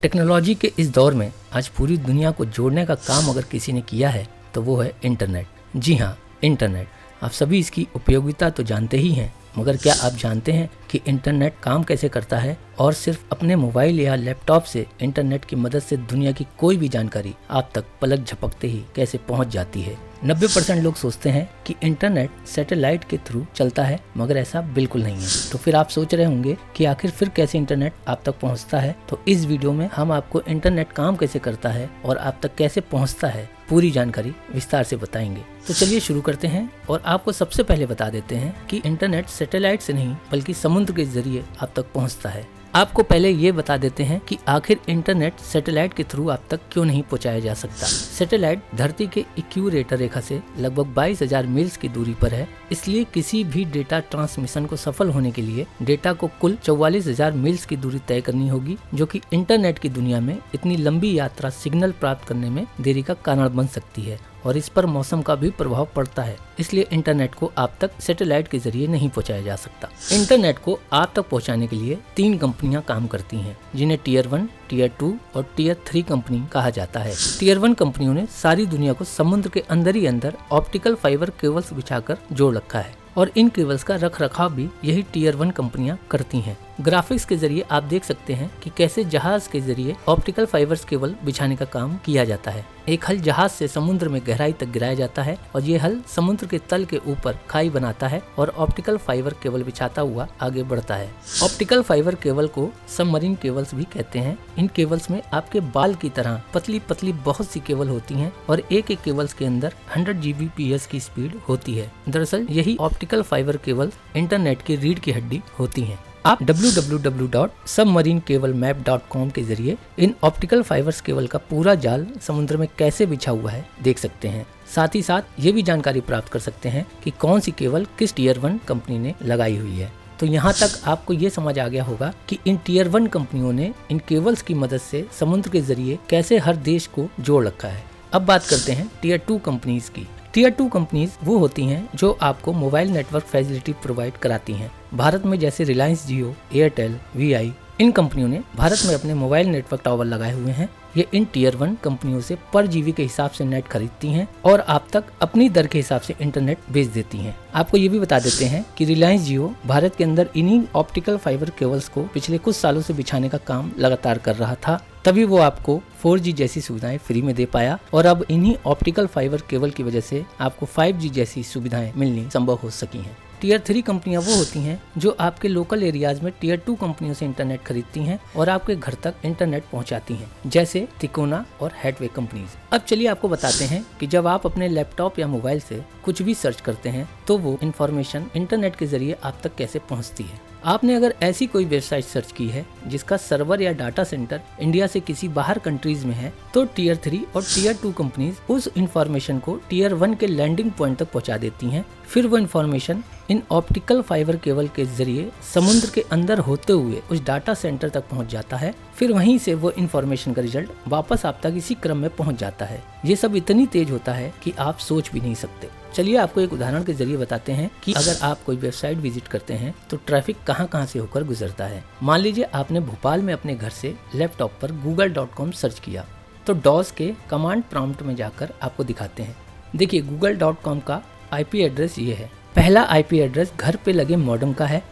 Technology के इस दौर में आज पूरी दुनिया को जोड़ने का काम अगर किसी ने किया है तो वो है इंटरनेट। जी हाँ, इंटरनेट। आप सभी इसकी उपयोगिता तो जानते ही हैं, मगर क्या आप जानते हैं कि इंटरनेट काम कैसे करता है? और सिर्फ अपने मोबाइल या लैपटॉप से इंटरनेट की मदद से दुनिया की कोई भी जानकारी आप तक पलक झपकते ही कैसे पहुंच जाती है। 90% लोग सोचते हैं कि इंटरनेट सैटेलाइट के थ्रू चलता है, मगर ऐसा बिल्कुल नहीं है। तो फिर आप सोच रहे होंगे कि आखिर फिर कैसे इंटरनेट आप तक पहुंचता है। तो इस वीडियो में हम आपको इंटरनेट काम कैसे करता है और आप तक कैसे पहुंचता है पूरी जानकारी विस्तार से बताएंगे। तो चलिए शुरू करते हैं और आपको सबसे पहले बता देते हैं कि इंटरनेट सैटेलाइट से नहीं बल्कि समुद्र के जरिए आप तक पहुंचता है। आपको पहले ये बता देते हैं कि आखिर इंटरनेट सैटेलाइट के थ्रू आप तक क्यों नहीं पहुंचाया जा सकता। सैटेलाइट धरती के इक्यूरेटर रेखा से लगभग 22,000 मील्स की दूरी पर है, इसलिए किसी भी डेटा ट्रांसमिशन को सफल होने के लिए डेटा को कुल 44,000 मील्स की दूरी तय करनी होगी, जो कि इंटरनेट की दुनिया में इतनी लंबी यात्रा सिग्नल प्राप्त करने में देरी का कारण बन सकती है और इस पर मौसम का भी प्रभाव पड़ता है। इसलिए इंटरनेट को आप तक सैटेलाइट के जरिए नहीं पहुंचाया जा सकता। इंटरनेट को आप तक पहुंचाने के लिए 3 कंपनियां काम करती हैं, जिन्हें टियर 1, टियर 2 और टियर 3 कंपनी कहा जाता है। टियर 1 कंपनियों ने सारी दुनिया को समुद्र के अंदर ही अंदर ऑप्टिकल फाइबर केबल्स बिछाकर जोड़ रखा है और इन केबल्स का रख रखाव भी यही टियर 1 कंपनियां करती हैं। ग्राफिक्स के जरिए आप देख सकते हैं कि कैसे जहाज के जरिए ऑप्टिकल फाइबर्स केबल बिछाने का काम किया जाता है। एक हल जहाज से समुद्र में गहराई तक गिराया जाता है और ये हल समुद्र के तल के ऊपर खाई बनाता है और ऑप्टिकल फाइबर केबल बिछाता हुआ आगे बढ़ता है। ऑप्टिकल फाइबर केबल को सबमरीन केबल्स भी कहते हैं। इन केबल्स में आपके बाल की तरह पतली पतली बहुत सी केबल होती हैं और एक एक केबल्स के अंदर 100 Gbps की स्पीड होती है। दरअसल यही ऑप्टिकल फाइबर केबल इंटरनेट की रीढ़ की हड्डी होती हैं। आप www.submarinecablemap.com के जरिए इन ऑप्टिकल फाइबर्स केबल का पूरा जाल समुद्र में कैसे बिछा हुआ है देख सकते हैं। साथ ही साथ ये भी जानकारी प्राप्त कर सकते हैं कि कौन सी केबल किस टियर 1 कंपनी ने लगाई हुई है। तो यहाँ तक आपको ये समझ आ गया होगा कि इन टियर 1 कंपनियों ने इन केबल्स की मदद से समुद्र के जरिए कैसे हर देश को जोड़ रखा है। अब बात करते हैं टियर 2 कंपनीज की। टियर 2 कंपनीज वो होती हैं जो आपको मोबाइल नेटवर्क फैसिलिटी प्रोवाइड कराती हैं। भारत में जैसे रिलायंस जियो, एयरटेल, वीआई, इन कंपनियों ने भारत में अपने मोबाइल नेटवर्क टावर लगाए हुए हैं। ये इन टियर 1 कंपनियों से पर जीबी के हिसाब से नेट खरीदती हैं और आप तक अपनी दर के हिसाब से इंटरनेट भेज देती हैं। आपको ये भी बता देते हैं कि रिलायंस जियो भारत के अंदर इन्हीं ऑप्टिकल फाइबर केबल्स को पिछले कुछ सालों से बिछाने का काम लगातार कर रहा था, तभी वो आपको 4G जैसी सुविधाएं फ्री में दे पाया और अब इन्हीं ऑप्टिकल फाइबर केबल की वजह से आपको 5G जैसी सुविधाएं मिलनी संभव हो सकी हैं। टियर 3 कंपनियां वो होती हैं जो आपके लोकल एरियाज में टियर 2 कंपनियों से इंटरनेट खरीदती हैं और आपके घर तक इंटरनेट पहुंचाती हैं, जैसे तिकोना और हैथवे कंपनीज। अब चलिए आपको बताते हैं कि जब आप अपने लैपटॉप या मोबाइल से कुछ भी सर्च करते हैं तो वो इन्फॉर्मेशन इंटरनेट के जरिए आप तक कैसे पहुंचती है। आपने अगर ऐसी कोई वेबसाइट सर्च की है जिसका सर्वर या डाटा सेंटर इंडिया से किसी बाहर कंट्रीज में है, तो टियर 3 और टियर 2 कंपनीज उस इंफॉर्मेशन को टियर 1 के लैंडिंग पॉइंट तक पहुंचा देती हैं। फिर वो information in optical fibre cable के जरिए समुद्र के अंदर होते हुए उस डाटा सेंटर तक पहुंच जाता है। फिर वहीं से वो इंफॉर्मेशन का रिजल्ट वापस आप तक इसी क्रम में पहुंच जाता है। ये सब इतनी तेज होता है कि आप सोच भी नहीं सकते। चलिए आपको एक उदाहरण के जरिए बताते हैं कि अगर आप कोई वेबसाइट विजिट करते हैं तो ट्रैफिक कहां से होकर गुजरता है। मान लीजिए आपने भोपाल में अपने घर से लैपटॉप पर google.com सर्च किया, तो डॉस के कमांड प्रॉम्प्ट में जाकर आपको दिखाते हैं। देखिए google.com का IP एड्रेस ये है। पहला IP एड्रेस घर पे लगे मॉडेम का है।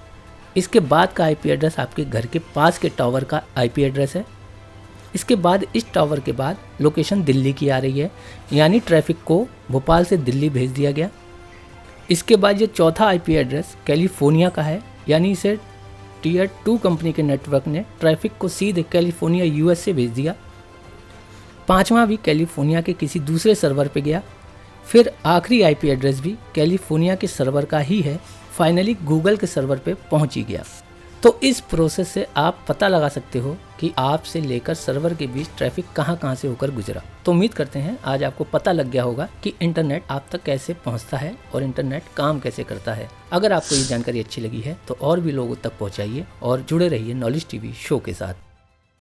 इसके बाद का IP एड्रेस आपके घर के पास के टावर का IP एड्रेस है। इसके बाद इस टावर के बाद लोकेशन दिल्ली की आ रही है, यानी ट्रैफिक को भोपाल से दिल्ली भेज दिया गया। इसके बाद ये चौथा IP एड्रेस कैलिफोर्निया का है, यानी इसे टियर 2 कंपनी के नेटवर्क ने ट्रैफिक को सीधे कैलिफोर्निया US से भेज दिया। पांचवा भी कैलिफोर्निया के किसी दूसरे सर्वर पे गया। फिर आखिरी IP एड्रेस भी कैलिफोर्निया के सर्वर का ही है, फाइनली गूगल के सर्वर पे पहुंच ही गया। तो इस प्रोसेस से आप पता लगा सकते हो कि आप से लेकर सर्वर के बीच ट्रैफिक कहां से होकर गुजरा। तो उम्मीद करते हैं आज आपको पता लग गया होगा कि इंटरनेट आप तक कैसे पहुंचता है और इंटरनेट काम कैसे करता है। अगर आपको ये जानकारी अच्छी लगी है तो और भी लोगों तक पहुंचाइए और जुड़े रहिए नॉलेज टीवी शो के साथ।